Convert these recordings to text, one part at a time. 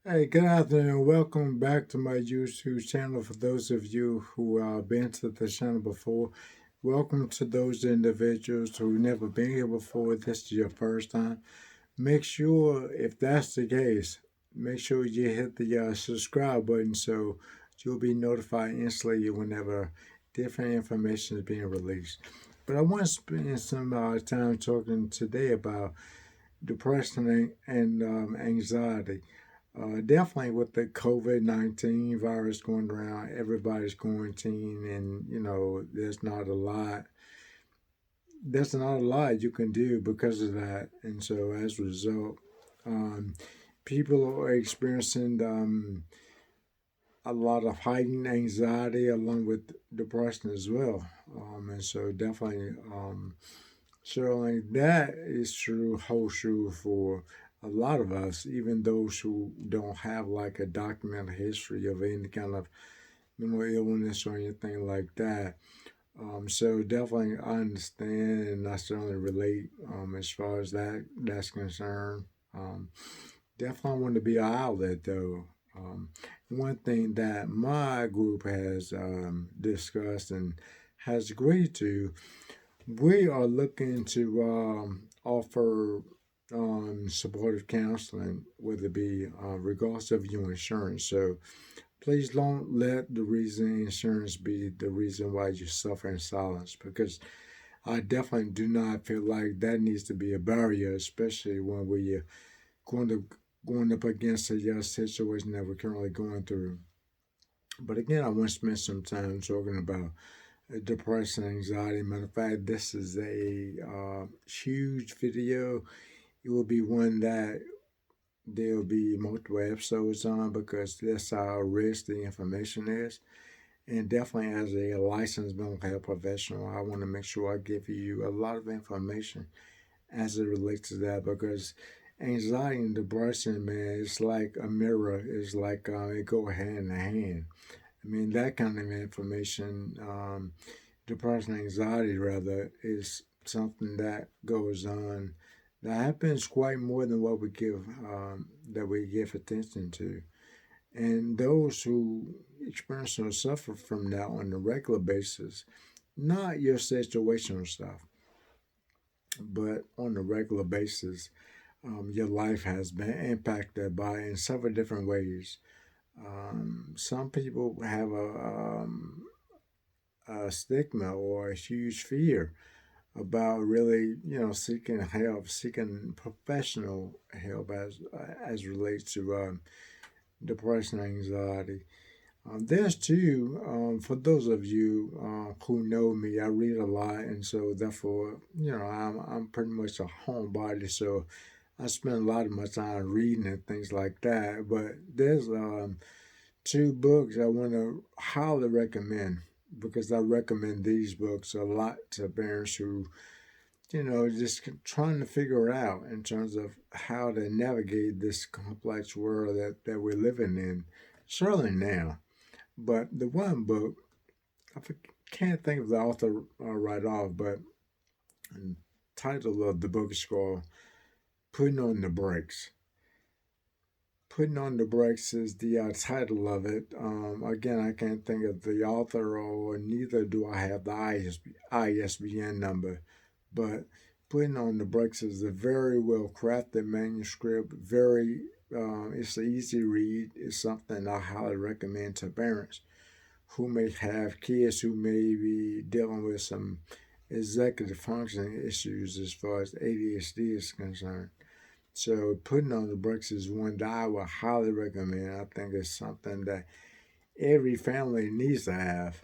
Hey, good afternoon. Welcome back to my YouTube channel. For those of you who have been to the channel before, welcome to those individuals who never been here before. This is your first time. Make sure, if that's the case, make sure you hit the subscribe button so you'll be notified instantly whenever different information is being released. But I want to spend some time talking today about depression and anxiety. Definitely with the COVID-19 virus going around, everybody's quarantined, and there's not a lot you can do because of that. And so as a result, um, people are experiencing a lot of heightened anxiety along with depression as well. And so definitely, certainly that is true, holds true for a lot of us, even those who don't have like a documented history of any kind of mental illness or anything like that. So definitely I understand and I certainly relate as far as that's concerned. Um, Definitely want to be an outlet though. One thing that my group has discussed and has agreed to, we are looking to offer supportive counseling, whether it be regardless of your insurance. So please don't let the reason insurance be the reason why you suffer in silence, because I definitely do not feel like that needs to be a barrier, especially when we're going to going up against a situation that we're currently going through. But again, I want to spend some time talking about depression, anxiety. Matter of fact, this is a huge video. It will be one that there'll be multiple episodes on because that's how rich the information is. And definitely, as a licensed mental health professional, I want to make sure I give you a lot of information as it relates to that because anxiety and depression, man, it's like a mirror. It's like it go hand in hand. I mean, that kind of information, depression, anxiety, rather, is something that goes on that happens quite more than what we give that we give attention to. And those who experience or suffer from that on a regular basis, not your situational stuff, but on a regular basis, your life has been impacted by in several different ways. Some people have a stigma or a huge fear about really, seeking help, seeking professional help as relates to depression, anxiety. There's too, for those of you who know me, I read a lot, and so therefore, I'm pretty much a homebody, so I spend a lot of my time reading and things like that. But there's two books I want to highly recommend because I recommend these books a lot to parents who, just trying to figure it out in terms of how to navigate this complex world that we're living in, certainly now. But the one book, I can't think of the author right off, but the title of the book is called Putting on the Brakes. Putting on the Brakes is the title of it. Again, I can't think of the author, or neither do I have the ISBN number. But Putting on the Brakes is a very well crafted manuscript. It's an easy read. It's something I highly recommend to parents who may have kids who may be dealing with some executive functioning issues as far as ADHD is concerned. So Putting on the Brakes is one that I would highly recommend. I think it's something that every family needs to have.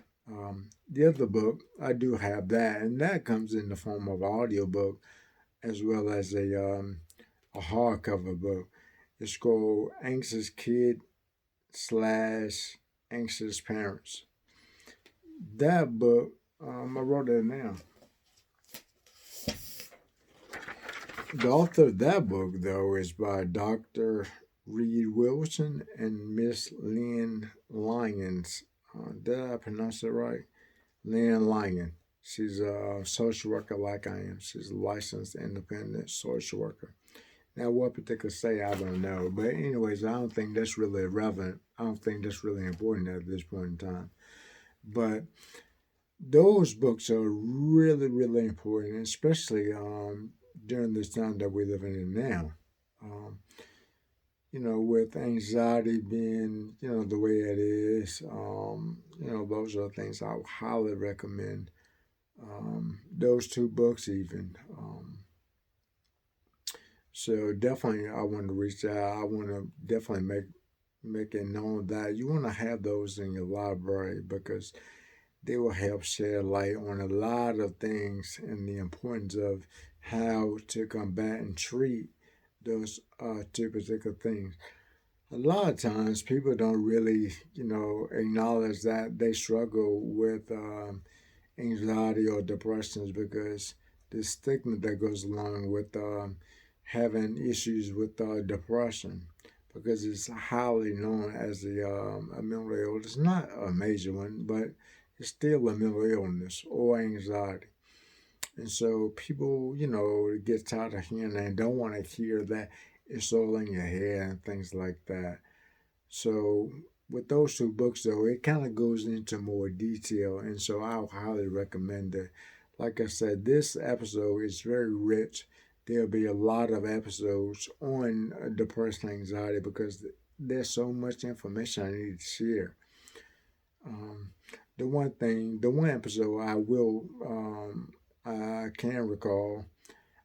The other book, I do have that, and that comes in the form of audiobook as well as a hardcover book. It's called Anxious Kid slash Anxious Parents. That book, I wrote it down. The author of that book, though, is by Dr. Reed Wilson and Miss Lynn Lyons. Did I pronounce it right? Lynn Lyon. She's a social worker like I am. She's a licensed independent social worker. Now, what particular say, I don't know. But, anyways, I don't think that's really relevant. I don't think that's really important at this point in time. But those books are really, really important, especially during this time that we're living in now. Um, with anxiety being, the way it is, those are things I would highly recommend. Those two books, even. So definitely, I want to reach out. I want to definitely make it known that you want to have those in your library because they will help shed light on a lot of things and the importance of how to combat and treat those two particular things. A lot of times, people don't really, acknowledge that they struggle with anxiety or depressions because the stigma that goes along with having issues with depression because it's highly known as a mental illness. It's not a major one, but it's still a mental illness or anxiety. And so people, get tired of hearing that and don't want to hear that it's all in your head and things like that. So with those two books, though, it kind of goes into more detail, and so I highly recommend it. Like I said, this episode is very rich. There'll be a lot of episodes on depression and anxiety because there's so much information I need to share. Um, the one episode I can recall.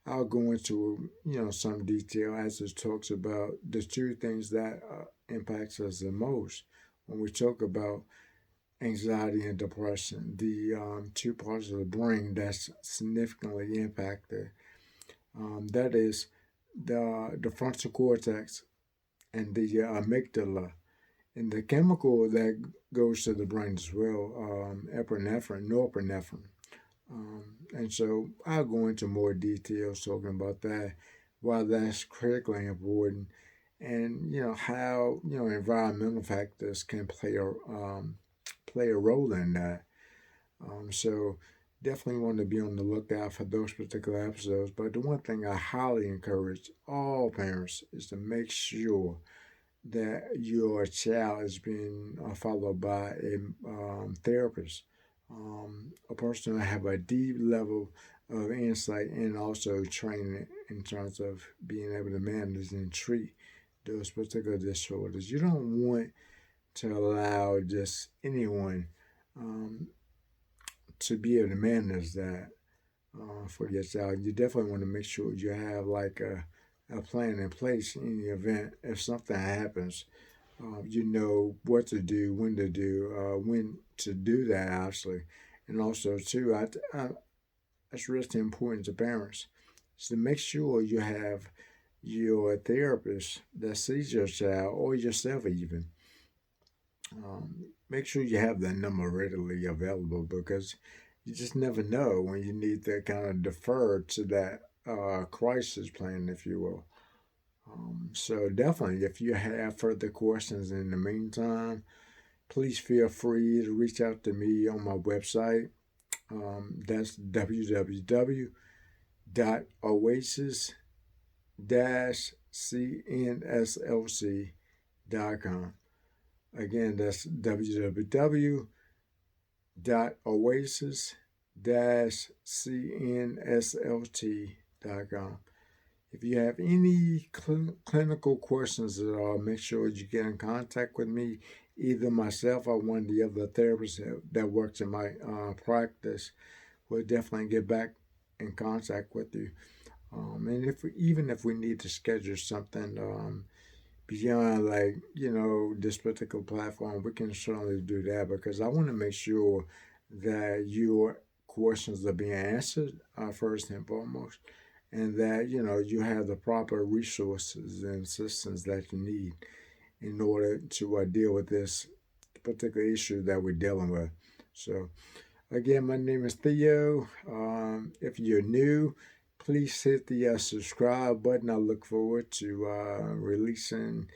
I'll go into some detail as it talks about the two things that impacts us the most when we talk about anxiety and depression. The two parts of the brain that's significantly impacted. That is the frontal cortex and the amygdala, and the chemical that goes to the brain as well, epinephrine, norepinephrine. And so I'll go into more details talking about that, why that's critically important, and how environmental factors can play a role in that. So definitely want to be on the lookout for those particular episodes. But the one thing I highly encourage all parents is to make sure that your child is being followed by a therapist, a person that have a deep level of insight and also training in terms of being able to manage and treat those particular disorders. You don't want to allow just anyone um, to be able to manage that for your child. You definitely want to make sure you have like a plan in place in the event if something happens. You know what to do, when to do that, actually. And also, too, that's really important to parents is to make sure you have your therapist that sees your child or yourself even. Make sure you have that number readily available because you just never know when you need to kind of defer to that crisis plan, if you will. So definitely, if you have further questions in the meantime, please feel free to reach out to me on my website. That's www.oasis-cnslc.com. Again, that's www.oasis-cnslc.com. If you have any clinical questions at all, make sure you get in contact with me, either myself or one of the other therapists that works in my practice. We'll definitely get back in contact with you. And even if we need to schedule something beyond like this particular platform, we can certainly do that because I want to make sure that your questions are being answered first and foremost, and that you have the proper resources and assistance that you need in order to deal with this particular issue that we're dealing with. So again, my name is Theo. If you're new, please hit the subscribe button. I look forward to releasing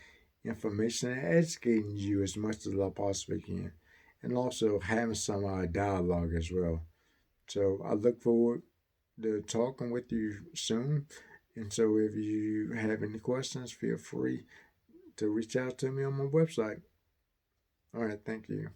information and educating you as much as I possibly can, and also having some dialogue as well. So I look forward to talking with you soon, And so if you have any questions, feel free to reach out to me on my website. All right, thank you.